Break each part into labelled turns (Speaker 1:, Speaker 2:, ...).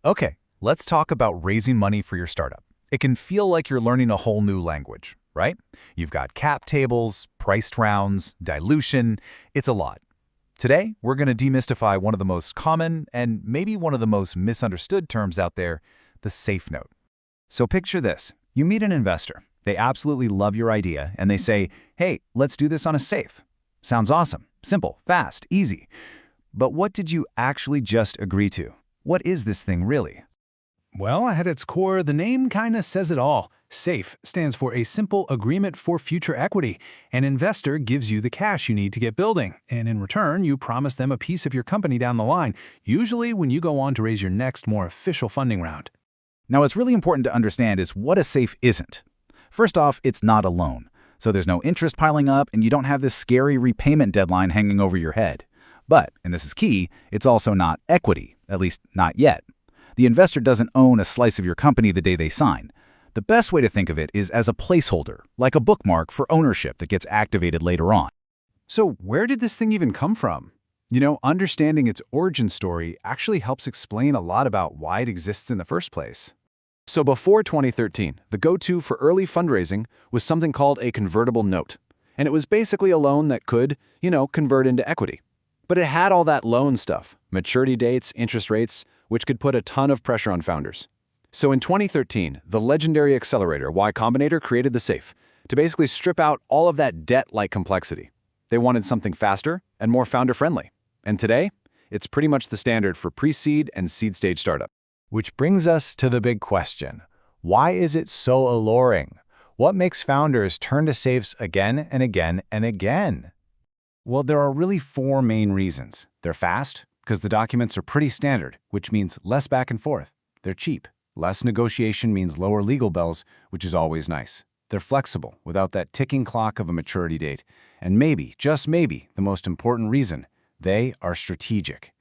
Speaker 1: Okay, let's talk about raising money for your startup. It can feel like you're learning a whole new language, right? You've got cap tables, priced rounds, dilution. It's a lot. Today, we're going to demystify one of the most common and maybe one of the most misunderstood terms out there, the safe note. So picture this. You meet an investor. They absolutely love your idea, and they say, hey, let's do this on a safe. Sounds awesome. Simple, fast, easy. But what did you actually just agree to? What is this thing really?
Speaker 2: Well, at its core, the name kinda says it all. SAFE stands for a simple agreement for future equity. An investor gives you the cash you need to get building, and in return, you promise them a piece of your company down the line, usually when you go on to raise your next, more official funding round.
Speaker 1: Now, what's really important to understand is what a safe isn't. First off, it's not a loan. So there's no interest piling up, and you don't have this scary repayment deadline hanging over your head. But, and this is key, it's also not equity, at least not yet. The investor doesn't own a slice of your company the day they sign. The best way to think of it is as a placeholder, like a bookmark for ownership that gets activated later on.
Speaker 2: So where did this thing even come from? Understanding its origin story actually helps explain a lot about why it exists in the first place.
Speaker 3: So before 2013, the go-to for early fundraising was something called a convertible note. And it was basically a loan that could, convert into equity. But it had all that loan stuff, maturity dates, interest rates, which could put a ton of pressure on founders. So in 2013, the legendary accelerator Y Combinator created the SAFE to basically strip out all of that debt-like complexity. They wanted something faster and more founder-friendly. And today, it's pretty much the standard for pre-seed and seed-stage startup.
Speaker 1: Which brings us to the big question. Why is it so alluring? What makes founders turn to safes again and again and again? Well, there are really four main reasons. They're fast, because the documents are pretty standard, which means less back and forth. They're cheap. Less negotiation means lower legal bills, which is always nice. They're flexible, without that ticking clock of a maturity date. And maybe, just maybe, the most important reason, they are strategic.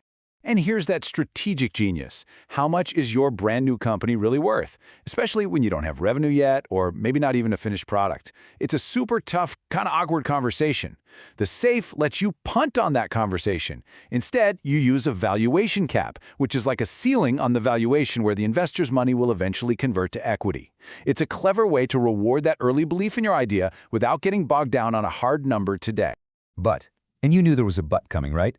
Speaker 2: And here's that strategic genius. How much is your brand new company really worth? Especially when you don't have revenue yet, or maybe not even a finished product. It's a super tough, kind of awkward conversation. The SAFE lets you punt on that conversation. Instead, you use a valuation cap, which is like a ceiling on the valuation where the investor's money will eventually convert to equity. It's a clever way to reward that early belief in your idea without getting bogged down on a hard number today.
Speaker 1: But, and you knew there was a but coming, right?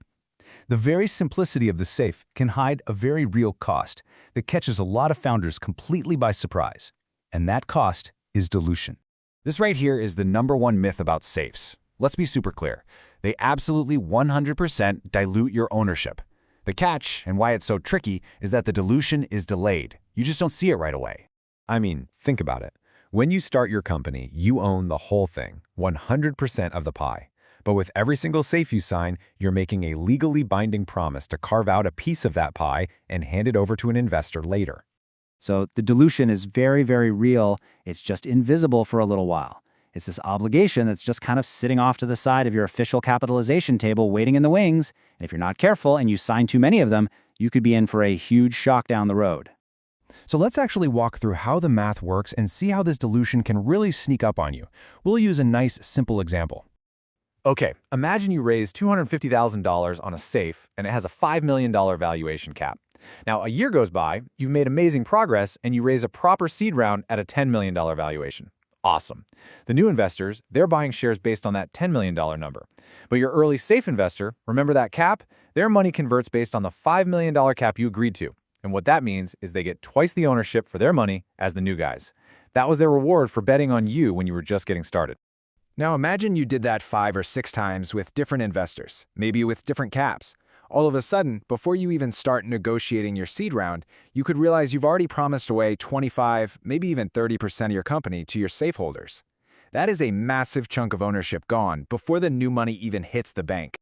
Speaker 1: The very simplicity of the SAFE can hide a very real cost that catches a lot of founders completely by surprise. And that cost is dilution. This right here is the #1 myth about safes. Let's be super clear. They absolutely 100% dilute your ownership. The catch, and why it's so tricky, is that the dilution is delayed. You just don't see it right away.
Speaker 4: I mean, think about it. When you start your company, you own the whole thing, 100% of the pie. But with every single SAFE you sign, you're making a legally binding promise to carve out a piece of that pie and hand it over to an investor later.
Speaker 5: So the dilution is very, very real. It's just invisible for a little while. It's this obligation that's just kind of sitting off to the side of your official capitalization table waiting in the wings. And if you're not careful and you sign too many of them, you could be in for a huge shock down the road.
Speaker 4: So let's actually walk through how the math works and see how this dilution can really sneak up on you. We'll use a nice, simple example.
Speaker 1: Okay, imagine you raise $250,000 on a SAFE and it has a $5 million valuation cap. Now, a year goes by, you've made amazing progress, and you raise a proper seed round at a $10 million valuation. Awesome. The new investors, they're buying shares based on that $10 million number. But your early SAFE investor, remember that cap? Their money converts based on the $5 million cap you agreed to. And what that means is they get twice the ownership for their money as the new guys. That was their reward for betting on you when you were just getting started.
Speaker 4: Now imagine you did that 5 or 6 times with different investors, maybe with different caps. All of a sudden, before you even start negotiating your seed round, you could realize you've already promised away 25, maybe even 30% of your company to your SAFE holders. That is a massive chunk of ownership gone before the new money even hits the bank.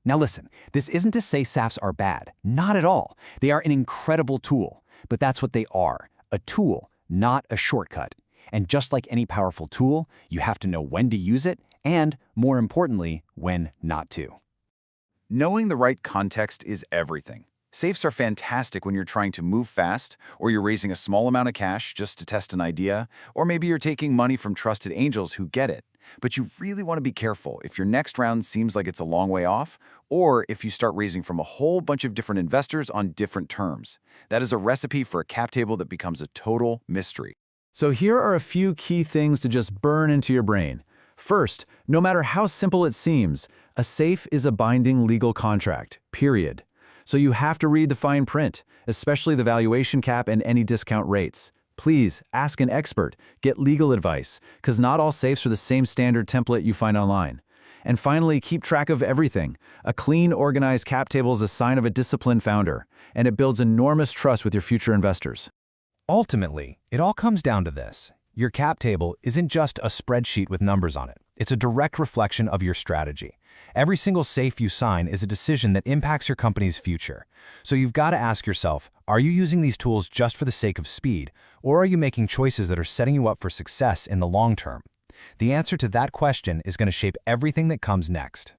Speaker 5: Now listen, this isn't to say SAFs are bad. Not at all. They are an incredible tool. But that's what they are, a tool, not a shortcut. And just like any powerful tool, you have to know when to use it and, more importantly, when not to.
Speaker 1: Knowing the right context is everything. Safes are fantastic when you're trying to move fast, or you're raising a small amount of cash just to test an idea, or maybe you're taking money from trusted angels who get it.
Speaker 2: But you really want to be careful if your next round seems like it's a long way off, or if you start raising from a whole bunch of different investors on different terms. That is a recipe for a cap table that becomes a total mystery.
Speaker 3: So here are a few key things to just burn into your brain. First, no matter how simple it seems, a SAFE is a binding legal contract, period. So you have to read the fine print, especially the valuation cap and any discount rates. Please ask an expert, get legal advice, because not all safes are the same standard template you find online. And finally, keep track of everything. A clean, organized cap table is a sign of a disciplined founder, and it builds enormous trust with your future investors.
Speaker 1: Ultimately, it all comes down to this. Your cap table isn't just a spreadsheet with numbers on it. It's a direct reflection of your strategy. Every single SAFE you sign is a decision that impacts your company's future. So you've got to ask yourself, are you using these tools just for the sake of speed, or are you making choices that are setting you up for success in the long term? The answer to that question is going to shape everything that comes next.